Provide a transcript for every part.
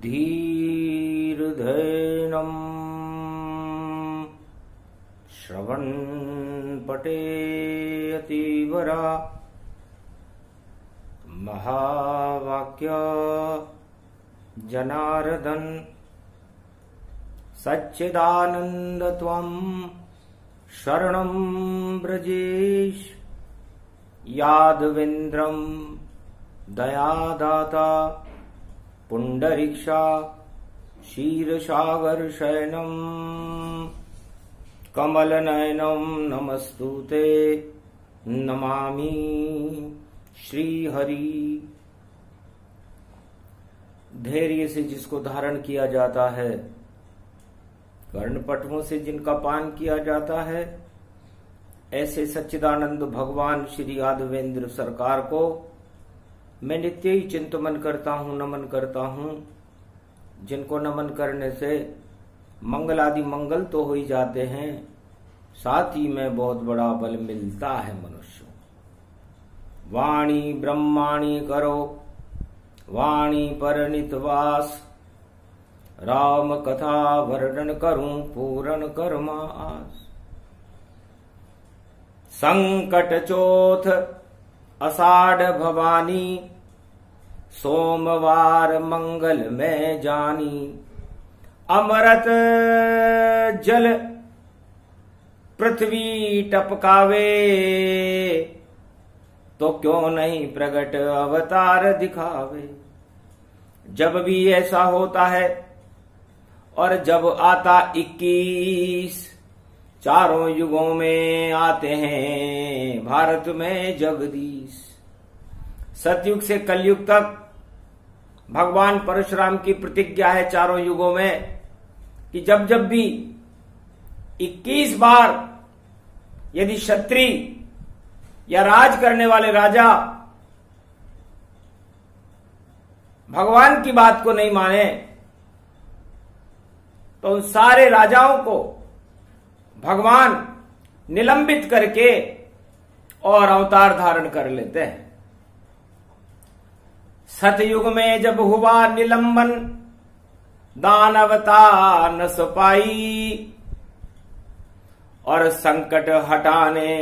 धीर्धैनम् श्रवणपटेऽतीवरा महावाक्य जनार्दन सच्चिदानंद त्वं शरणं ब्रजेश यादवेन्द्रं दयादाता पुंडरीक्षा क्षीरसागर शयनम कमलनयनम नमस्तुते नमामि श्रीहरि। धैर्य से जिसको धारण किया जाता है, कर्णपटुओं से जिनका पान किया जाता है, ऐसे सच्चिदानंद भगवान श्री यादवेंद्र सरकार को मैं नित्य ही चिंतन करता हूँ, नमन करता हूँ। जिनको नमन करने से मंगल आदि मंगल तो हो ही जाते हैं, साथ ही में बहुत बड़ा बल मिलता है मनुष्य। वाणी ब्रह्माणी करो वाणी पर नितवास, राम कथा वर्णन करूं पूर्ण कर्म आस। संकट चौथ आषाढ़ भवानी, सोमवार मंगल में जानी। अमृत जल पृथ्वी टपकावे, तो क्यों नहीं प्रगट अवतार दिखावे। जब भी ऐसा होता है और जब आता 21, चारों युगों में आते हैं भारत में जगदीश। सतयुग से कलयुग तक भगवान परशुराम की प्रतिज्ञा है चारों युगों में कि जब जब भी 21 बार यदि क्षत्रिय या राज करने वाले राजा भगवान की बात को नहीं माने, तो उन सारे राजाओं को भगवान निलंबित करके और अवतार धारण कर लेते हैं। सतयुग में जब हुआ निलंबन, दानवता न सपाई, और संकट हटाने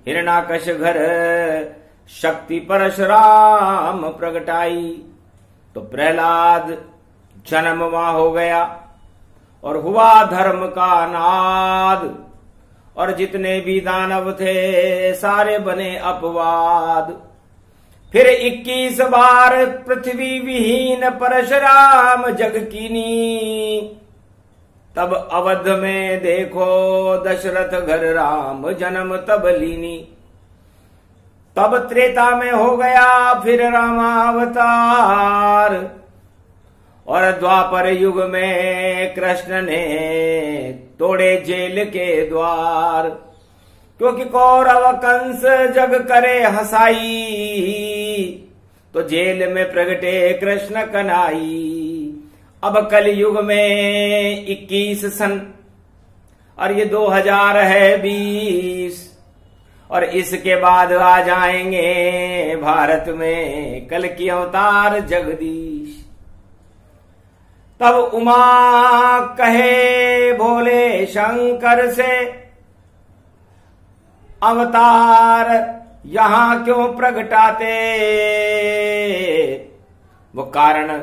हिरण्याकश घर शक्ति परशुराम प्रगटाई। तो प्रहलाद जन्म वहां हो गया और हुआ धर्म का नाद, और जितने भी दानव थे सारे बने अपवाद। फिर 21 बार पृथ्वी विहीन परशुराम जग कीनी, तब अवध में देखो दशरथ घर राम जन्म तब लीनी। तब त्रेता में हो गया फिर रामावतार, और द्वापर युग में कृष्ण ने तोड़े जेल के द्वार। क्योंकि कौरव कंस जग करे हंसाई, तो जेल में प्रगटे कृष्ण कन्हई। अब कलयुग में 21 सन और ये 2000 है 20, और इसके बाद आ जाएंगे भारत में कल की अवतार जगदीश। तब उमा कहे भोले शंकर से, अवतार यहां क्यों प्रगटाते, वो कारण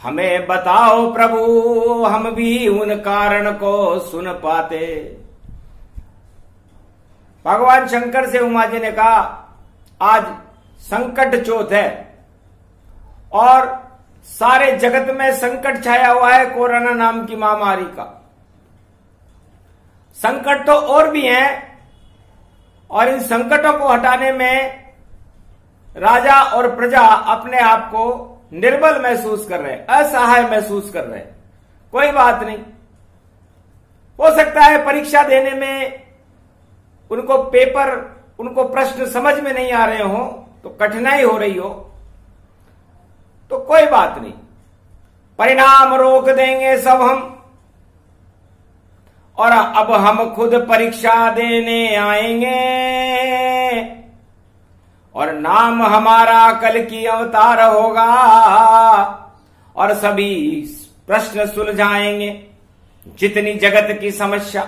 हमें बताओ प्रभु, हम भी उन कारण को सुन पाते। भगवान शंकर से उमा जी ने कहा, आज संकट चौथ है और सारे जगत में संकट छाया हुआ है कोरोना नाम की महामारी का। संकट तो और भी हैं, और इन संकटों को हटाने में राजा और प्रजा अपने आप को निर्बल महसूस कर रहे हैं, असहाय महसूस कर रहे हैं। कोई बात नहीं, हो सकता है परीक्षा देने में उनको पेपर, उनको प्रश्न समझ में नहीं आ रहे हो, तो कठिनाई हो रही हो, तो कोई बात नहीं, परिणाम रोक देंगे सब हम, और अब हम खुद परीक्षा देने आएंगे, और नाम हमारा कल की अवतार होगा, और सभी प्रश्न सुलझाएंगे, जितनी जगत की समस्या,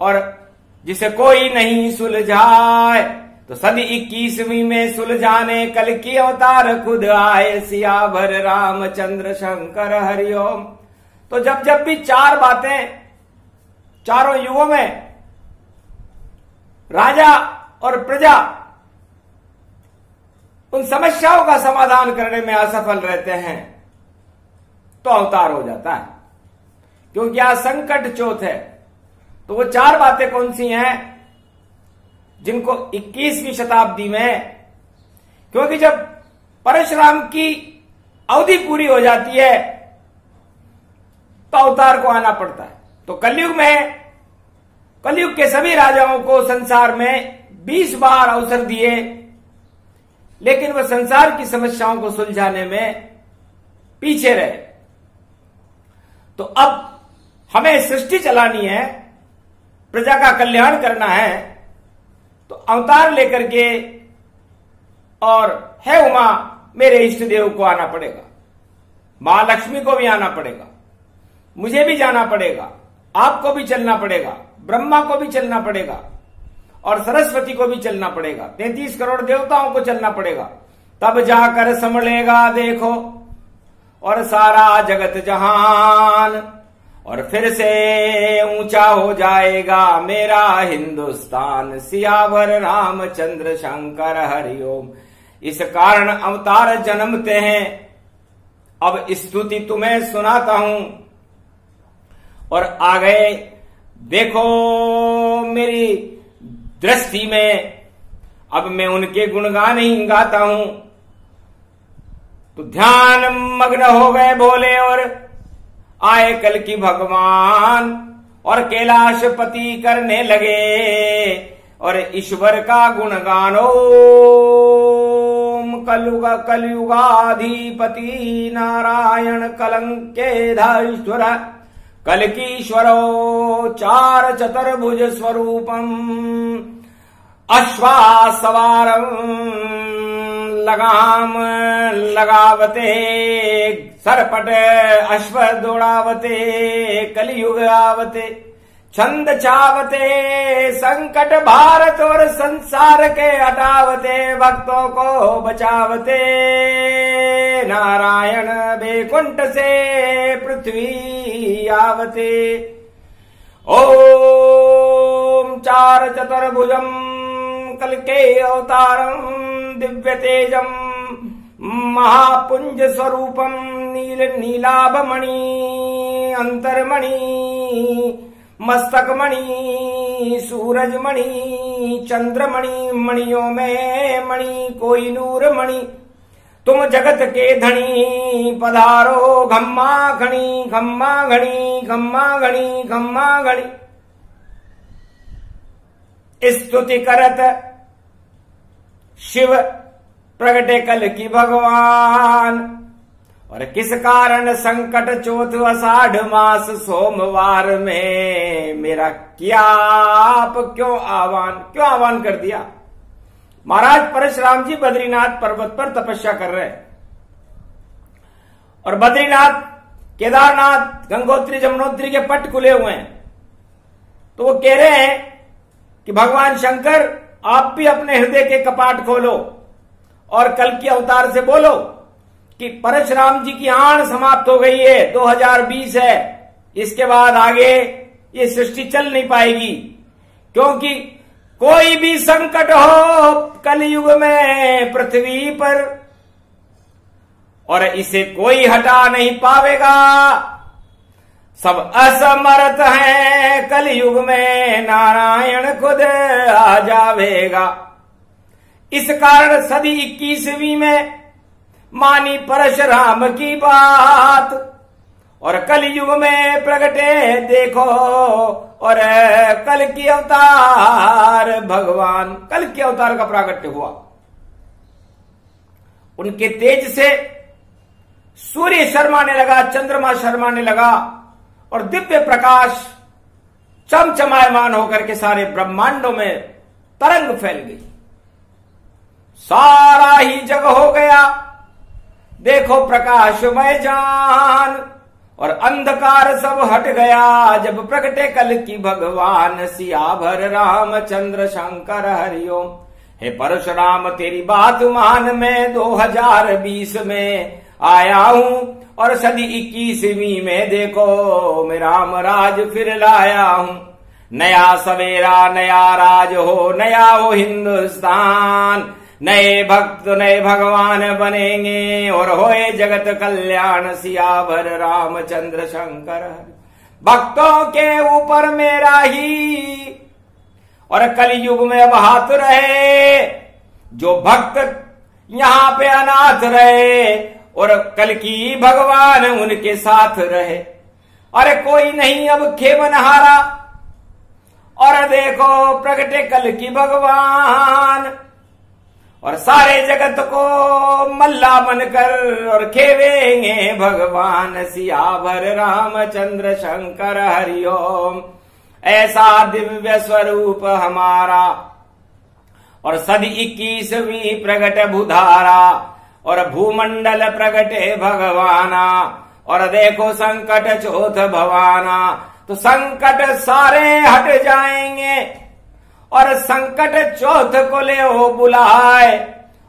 और जिसे कोई नहीं सुलझाए तो सदी 21वीं में सुलझाने कल की अवतार खुद आए, सियावर रामचंद्र शंकर हरिओम। तो जब जब भी चार बातें चारों युगों में राजा और प्रजा उन समस्याओं का समाधान करने में असफल रहते हैं तो अवतार हो जाता है, क्योंकि आज संकट चौथ है। तो वो चार बातें कौन सी हैं जिनको 21वीं शताब्दी में, क्योंकि जब परशुराम की अवधि पूरी हो जाती है तो अवतार को आना पड़ता है। तो कलयुग में, कलयुग के सभी राजाओं को संसार में 20 बार अवसर दिए, लेकिन वह संसार की समस्याओं को सुलझाने में पीछे रहे। तो अब हमें सृष्टि चलानी है, प्रजा का कल्याण करना है, तो अवतार लेकर के, और है उमा मेरे इष्ट देव को आना पड़ेगा, महालक्ष्मी को भी आना पड़ेगा, मुझे भी जाना पड़ेगा, आपको भी चलना पड़ेगा, ब्रह्मा को भी चलना पड़ेगा, और सरस्वती को भी चलना पड़ेगा, 33 करोड़ देवताओं को चलना पड़ेगा। तब जाकर संभलेगा देखो और सारा जगत जहान, और फिर से ऊंचा हो जाएगा मेरा हिंदुस्तान, सियावर रामचंद्र शंकर हरिओम। इस कारण अवतार जन्मते हैं। अब स्तुति तुम्हें सुनाता हूं, और आगे देखो मेरी दृष्टि में, अब मैं उनके गुणगान ही गाता हूं। तो ध्यान मग्न हो गए भोले और आए कल की भगवान, और कैलाशपति करने लगे और ईश्वर का गुणगान। ओम कलयुगाधिपति नारायण कलंकेधाईश्वर कलकीश्वरो चार चतुर्भुज स्वरूपम अश्वासवारम लगाम लगावते सरपट अश्व दौड़ावते कलयुग आवते छंद चावते संकट भारत और संसार के हटावते भक्तों को बचावते नारायण बैकुंठ से पृथ्वी आवते। ओम चार चतुर्भुजम कलके अवतारम दिव्य तेजम महापुंज स्वरूपम नील नीलाभमणि अंतर्मणि मस्तकमणि सूरजमणि चंद्रमणि मणियों में मणि कोई नूर मणि तुम जगत के धनी पधारो घम्मा घणी घम्मा घणी घम्मा घणी घम्मा घणी। स्तुति करत शिव प्रगटे कल की भगवान, और किस कारण संकट चौथ आषाढ़ मास सोमवार में मेरा क्या आप क्यों आह्वान कर दिया। महाराज परशुराम जी बद्रीनाथ पर्वत पर तपस्या कर रहे हैं, और बद्रीनाथ केदारनाथ गंगोत्री जमुनोत्री के पट खुले हुए हैं। तो वो कह रहे हैं कि भगवान शंकर आप भी अपने हृदय के कपाट खोलो और कल की अवतार से बोलो कि परशुराम जी की आण समाप्त हो गई है, 2020 है, इसके बाद आगे ये सृष्टि चल नहीं पाएगी, क्योंकि कोई भी संकट हो कलयुग में पृथ्वी पर और इसे कोई हटा नहीं पावेगा, सब असमर्थ हैं कलयुग में नारायण खुद आ जावेगा। इस कारण सदी 21वीं में मानी परशुराम की बात, और कलयुग में प्रगटे देखो और कल की अवतार भगवान, कल के अवतार का प्रागट्य हुआ। उनके तेज से सूर्य शर्माने लगा, चंद्रमा शर्माने लगा, और दिव्य प्रकाश चमचमायमान होकर के सारे ब्रह्मांडों में तरंग फैल गई। सारा ही जग हो गया देखो प्रकाशमय जान, और अंधकार सब हट गया जब प्रगटे कल की भगवान। सियावर रामचंद्र शंकर हरिओम। हे परशुराम तेरी बात मान, मैं 2020 में आया हूँ, और सदी 21वीं में देखो मैं राम राज फिर लाया हूँ। नया सवेरा नया राज हो, नया हो हिंदुस्तान, नए भक्त नए भगवान बनेंगे, और होए जगत कल्याण। सियावर रामचंद्र शंकर भक्तों के ऊपर मेरा ही, और कलयुग में अब हाथ रहे, जो भक्त यहाँ पे अनाथ रहे, और कल की भगवान उनके साथ रहे। अरे कोई नहीं अब खेमन हारा, और देखो प्रगटे कल की भगवान, और सारे जगत को मल्ला बनकर और खेवेंगे भगवान। सियावर रामचंद्र शंकर हरिओम। ऐसा दिव्य स्वरूप हमारा, और सदी 21वीं प्रगट भूधारा, और भूमंडल प्रगटे भगवाना, और देखो संकट चौथ भवाना। तो संकट सारे हट जाएंगे, और संकट चौथ को ले हो बुलाए,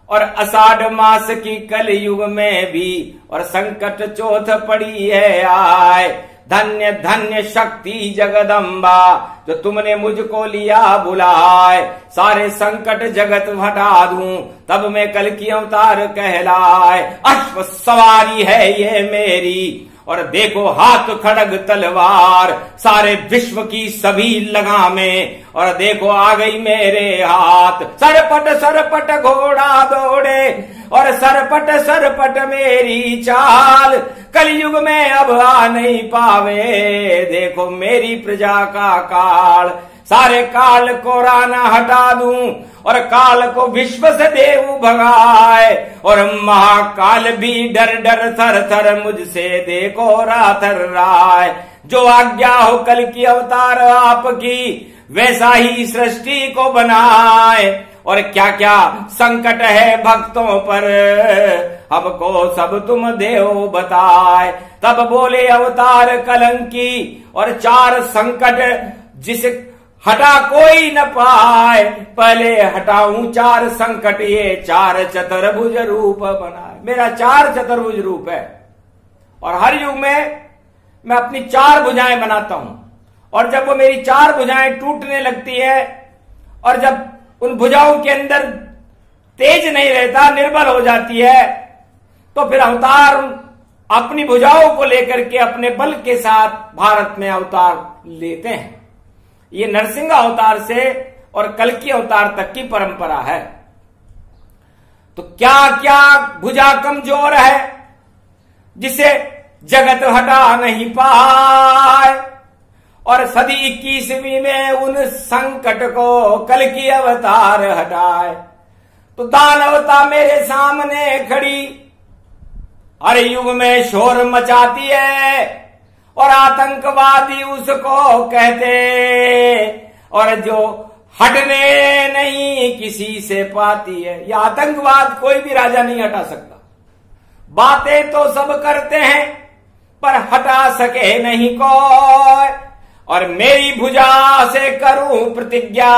और आषाढ़ मास की कलयुग में भी और संकट चौथ पड़ी है आए। धन्य धन्य शक्ति जगदम्बा, जो तुमने मुझको लिया बुलाए। सारे संकट जगत हटा दूं, तब मैं कल की अवतार कहलाए। अश्व सवारी है ये मेरी, और देखो हाथ खड़ग तलवार, सारे विश्व की सभी लगामें, और देखो आ गई मेरे हाथ। सरपट घोड़ा दौड़े, और सरपट सरपट मेरी चाल, कलयुग में अब आ नहीं पावे, देखो मेरी प्रजा का काल। सारे काल को राना हटा दूं, और काल को विश्व से देव भगाए, और महाकाल भी डर डर थर थर मुझसे देखो राथर राय। जो आज्ञा हो कल की अवतार आपकी, वैसा ही सृष्टि को बनाए। और क्या क्या संकट है भक्तों पर, हमको सब तुम देव बताए। तब बोले अवतार कलंकी, और 4 संकट जिसे हटा कोई न पाए, पहले हटाऊं 4 संकट, ये 4 चतुर्भुज रूप बनाए। मेरा 4 चतुर्भुज रूप है, और हर युग में मैं अपनी 4 भुजाएं बनाता हूं, और जब वो मेरी 4 भुजाएं टूटने लगती है, और जब उन भुजाओं के अंदर तेज नहीं रहता, निर्बल हो जाती है, तो फिर अवतार अपनी भुजाओं को लेकर के अपने बल के साथ भारत में अवतार लेते हैं। ये नरसिंह अवतार से और कल्कि अवतार तक की परंपरा है। तो क्या क्या भुजा कमजोर है जिसे जगत हटा नहीं पाए, और सदी 21वीं में उन संकट को कल्कि अवतार हटाए। तो दानवता मेरे सामने खड़ी, हर युग में शोर मचाती है, और आतंकवादी उसको कहते, और जो हटने नहीं किसी से पाती है। यह आतंकवाद कोई भी राजा नहीं हटा सकता। बातें तो सब करते हैं, पर हटा सके नहीं कोई, और मेरी भुजा से करूं प्रतिज्ञा,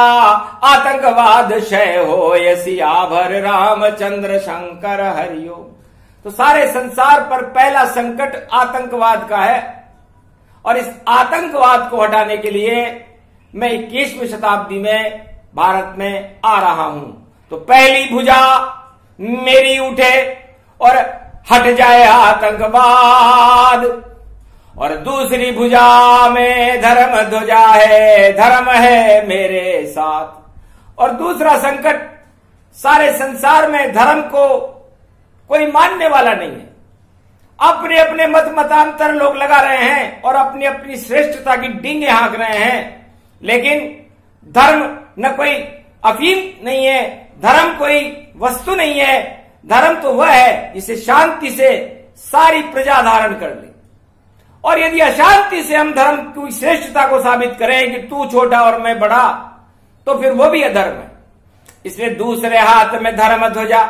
आतंकवाद क्षय हो। सियावर रामचंद्र शंकर हरिओम। तो सारे संसार पर पहला संकट आतंकवाद का है, और इस आतंकवाद को हटाने के लिए मैं 21वीं शताब्दी में भारत में आ रहा हूं। तो पहली भुजा मेरी उठे और हट जाए आतंकवाद, और दूसरी भुजा में धर्म ध्वजा है, धर्म है मेरे साथ। और दूसरा संकट, सारे संसार में धर्म को कोई मानने वाला नहीं है। अपने अपने मत मतांतर लोग लगा रहे हैं, और अपनी अपनी श्रेष्ठता की डींगे हाँक रहे हैं, लेकिन धर्म न कोई अफीम नहीं है, धर्म कोई वस्तु नहीं है। धर्म तो वह है जिसे शांति से सारी प्रजा धारण कर ले, और यदि अशांति से हम धर्म की श्रेष्ठता को साबित करें कि तू छोटा और मैं बड़ा, तो फिर वो भी अधर्म है। इसलिए दूसरे हाथ में धर्म ध्वजा,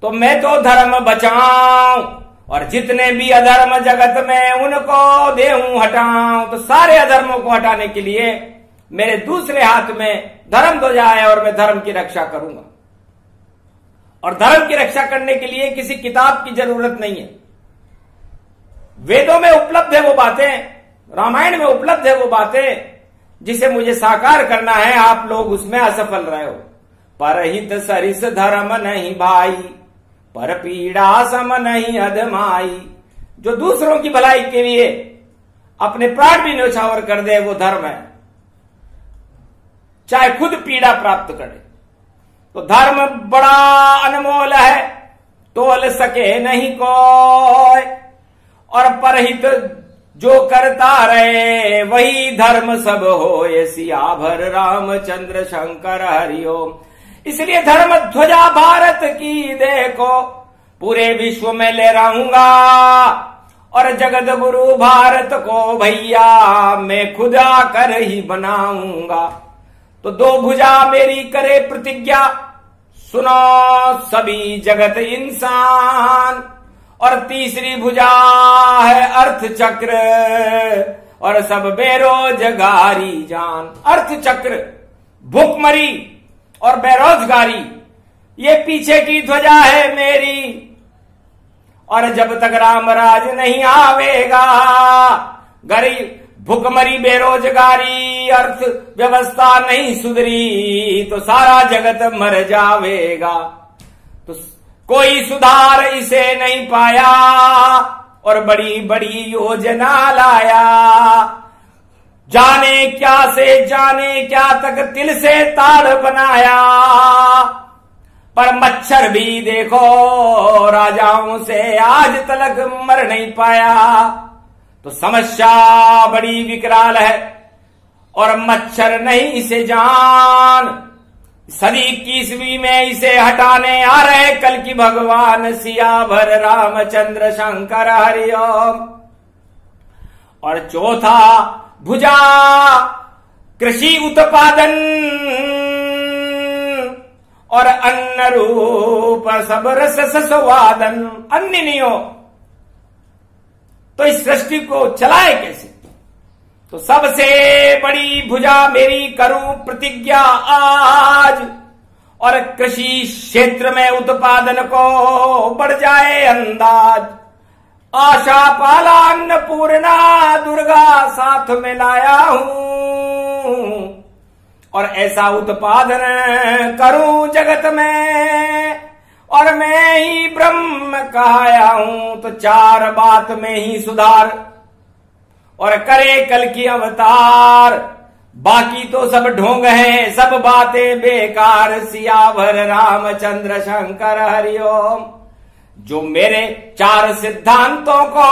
तो मैं तो धर्म बचाऊं और जितने भी अधर्म जगत में उनको देऊं हटाऊं। तो सारे अधर्मों को हटाने के लिए मेरे दूसरे हाथ में धर्म ध्वजा है और मैं धर्म की रक्षा करूंगा। और धर्म की रक्षा करने के लिए किसी किताब की जरूरत नहीं है। वेदों में उपलब्ध है वो बातें, रामायण में उपलब्ध है वो बातें जिसे मुझे साकार करना है। आप लोग उसमें असफल रहे हो। परहित सरिस धर्म नहीं भाई, पर पीड़ा सम नहीं अधमाई। जो दूसरों की भलाई के लिए अपने प्राण भी न्यौछावर कर दे वो धर्म है, चाहे खुद पीड़ा प्राप्त करे। तो धर्म बड़ा अनमोल है, तोल सके नहीं कोई। और परहित जो करता रहे वही धर्म सब हो। सियावर रामचंद्र शंकर हरिओम। इसलिए धर्म ध्वजा भारत की देखो, पूरे विश्व में ले रहूंगा। और जगत गुरु भारत को भैया मैं खुद आकर ही बनाऊंगा। तो दो भुजा मेरी करे प्रतिज्ञा, सुनो सभी जगत इंसान। और तीसरी भुजा है अर्थ चक्र, और सब बेरोजगारी जान। अर्थ चक्र, भूखमरी और बेरोजगारी, ये पीछे की ध्वजा है मेरी। और जब तक रामराज नहीं आवेगा, गरीब भूखमरी बेरोजगारी अर्थ व्यवस्था नहीं सुधरी, तो सारा जगत मर जावेगा। तो कोई सुधार इसे नहीं पाया और बड़ी बड़ी योजना लाया। जाने क्या से जाने क्या तक तिल से ताड़ बनाया। पर मच्छर भी देखो राजाओं से आज तक मर नहीं पाया। तो समस्या बड़ी विकराल है और मच्छर नहीं इसे जान। सदी 21वीं में इसे हटाने आ रहे कल की भगवान सियावर रामचंद्र शंकर हरिओम। और चौथा भुजा कृषि उत्पादन और अन्न रूप सब रस स्वादन। अन्न नहीं हो तो इस सृष्टि को चलाए कैसे। तो सबसे बड़ी भुजा मेरी करूं प्रतिज्ञा आज, और कृषि क्षेत्र में उत्पादन को बढ़ जाए अंदाज। आशा पाला अन्नपूर्णा दुर्गा साथ में लाया हूं। और ऐसा उत्पादन करूं जगत में, और मैं ही ब्रह्म कहाया हूं। तो चार बात में ही सुधार और करे कल की अवतार। बाकी तो सब ढोंग है, सब बातें बेकार। सियावर रामचंद्र शंकर हरिओम। जो मेरे चार सिद्धांतों को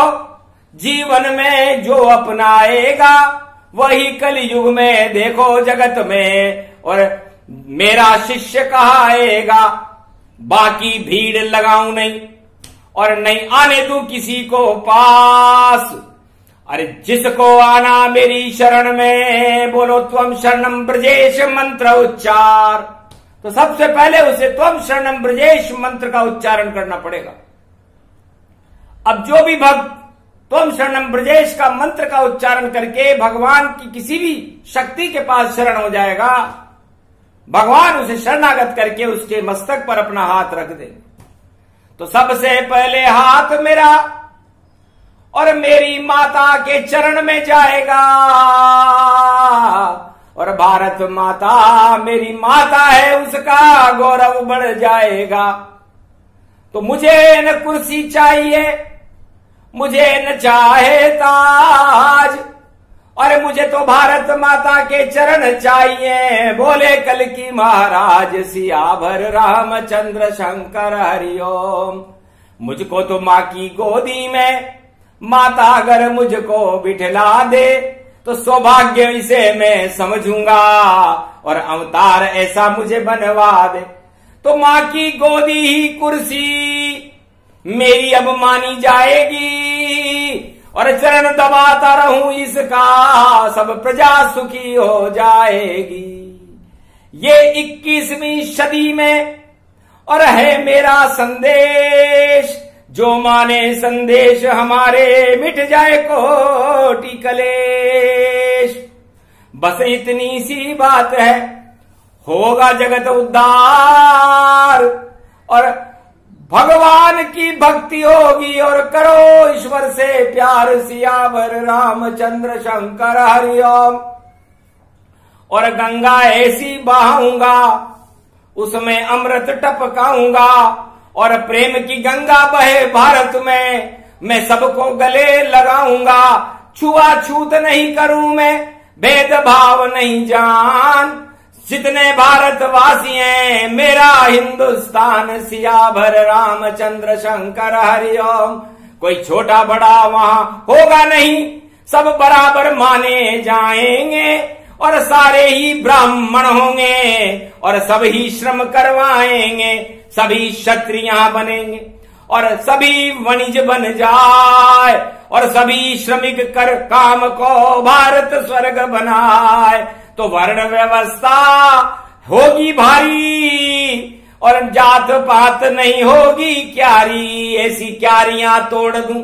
जीवन में जो अपनाएगा, वही कलयुग में देखो जगत में और मेरा शिष्य कहाएगा। बाकी भीड़ लगाऊं नहीं और नहीं आने दूं किसी को पास। अरे जिसको आना मेरी शरण में, बोलो त्वम शरणम ब्रजेश मंत्र उच्चार। तो सबसे पहले उसे त्वम शरणम ब्रजेश मंत्र का उच्चारण करना पड़ेगा। अब जो भी भक्त त्वम शरणम ब्रजेश का मंत्र का उच्चारण करके भगवान की किसी भी शक्ति के पास शरण हो जाएगा, भगवान उसे शरणागत करके उसके मस्तक पर अपना हाथ रख दे। तो सबसे पहले हाथ मेरा और मेरी माता के चरण में जाएगा। और भारत माता मेरी माता है, उसका गौरव बढ़ जाएगा। तो मुझे न कुर्सी चाहिए, मुझे न चाहे ताज, और मुझे तो भारत माता के चरण चाहिए। बोले कल की महाराज सियावर रामचंद्र शंकर हरिओम। मुझको तो माँ की गोदी में माता अगर मुझको बिठला दे, तो सौभाग्य इसे मैं समझूंगा और अवतार ऐसा मुझे बनवा दे। तो माँ की गोदी ही कुर्सी मेरी अब मानी जाएगी, और चरण दबाता रहूं इसका, सब प्रजा सुखी हो जाएगी। ये 21वीं सदी में और है मेरा संदेश, जो माने संदेश हमारे मिट जाए कोटि कलेश। बस इतनी सी बात है, होगा जगत उद्धार, और भगवान की भक्ति होगी और करो ईश्वर से प्यार। सियावर रामचंद्र शंकर हरिओम। और गंगा ऐसी बहाऊंगा, उसमें अमृत टपकाऊंगा, और प्रेम की गंगा बहे भारत में, मैं सबको गले लगाऊंगा। छुआछूत नहीं करूं मैं, भेदभाव नहीं जान, जितने भारतवासी हैं मेरा हिंदुस्तान। सियावर रामचंद्र शंकर हरिओम। कोई छोटा बड़ा वहां होगा नहीं, सब बराबर माने जाएंगे, और सारे ही ब्राह्मण होंगे, और सब ही श्रम करवाएंगे, सभी क्षत्रिय बनेंगे, और सभी वणिज बन जाए, और सभी श्रमिक कर काम को भारत स्वर्ग बनाए। तो वर्ण व्यवस्था होगी भारी, और जात पात नहीं होगी क्यारी। ऐसी क्यारियां तोड़ दूं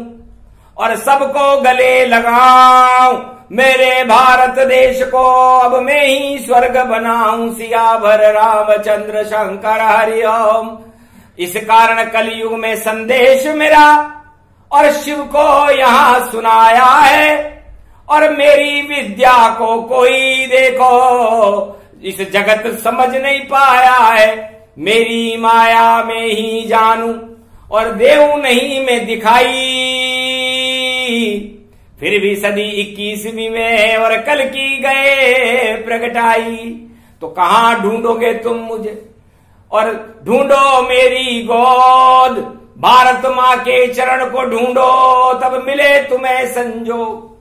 और सबको गले लगाऊं, मेरे भारत देश को अब मैं ही स्वर्ग बनाऊं। सियावर रामचंद्र शंकर हरिओम। इस कारण कलयुग में संदेश मेरा और शिव को यहां सुनाया है, और मेरी विद्या को कोई देखो इस जगत समझ नहीं पाया है। मेरी माया में ही जानू और देऊ नहीं मैं दिखाई, फिर भी सदी 21वीं में और कल की गए प्रगटाई। तो कहां ढूंढोगे तुम मुझे, और ढूंढो मेरी गोद, भारत माँ के चरण को ढूंढो, तब मिले तुम्हें संजोग।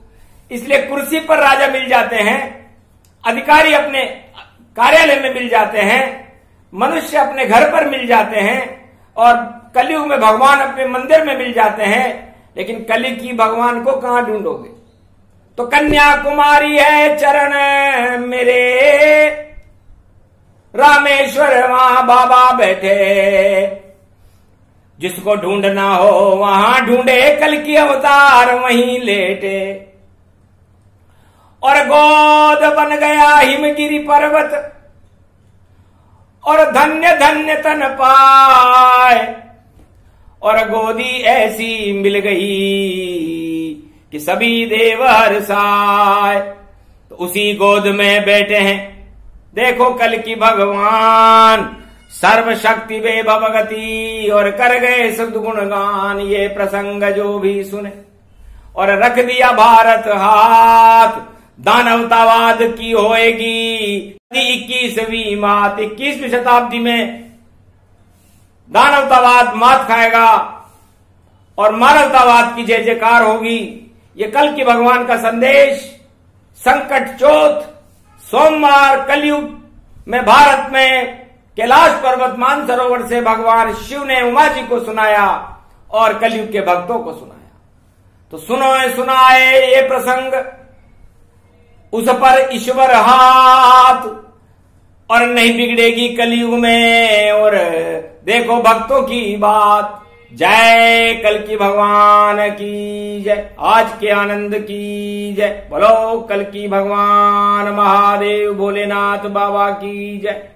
इसलिए कुर्सी पर राजा मिल जाते हैं, अधिकारी अपने कार्यालय में मिल जाते हैं, मनुष्य अपने घर पर मिल जाते हैं, और कलयुग में भगवान अपने मंदिर में मिल जाते हैं। लेकिन कली की भगवान को कहां ढूंढोगे? तो कन्याकुमारी है चरण मेरे, रामेश्वर वहां बाबा बैठे। जिसको ढूंढना हो वहां ढूंढे, कल की अवतार वहीं लेटे। और गोद बन गया हिमगिरी पर्वत, और धन्य धन्य तन पाए। और गोदी ऐसी मिल गई कि सभी देव हर्षाए। तो उसी गोद में बैठे हैं, देखो कल की भगवान, सर्वशक्ति वे भगवती, और कर गए सद्गुण गान। ये प्रसंग जो भी सुने, और रख दिया भारत हाथ, दानवतावाद की होएगी 21वीं मात। 21वीं शताब्दी में दानवतावाद मात खाएगा, और मानवतावाद की जय जयकार होगी। ये कल की भगवान का संदेश संकट चौथ सोमवार कलयुग में भारत में कैलाश पर्वत मानसरोवर से भगवान शिव ने उमा जी को सुनाया, और कलयुग के भक्तों को सुनाया। तो सुनाए ये प्रसंग, उस पर ईश्वर हाथ, और नहीं बिगड़ेगी कलयुग में। और देखो भक्तों की बात, जय कल की भगवान की जय, आज के आनंद की जय। बोलो कल की भगवान महादेव भोलेनाथ बाबा की जय।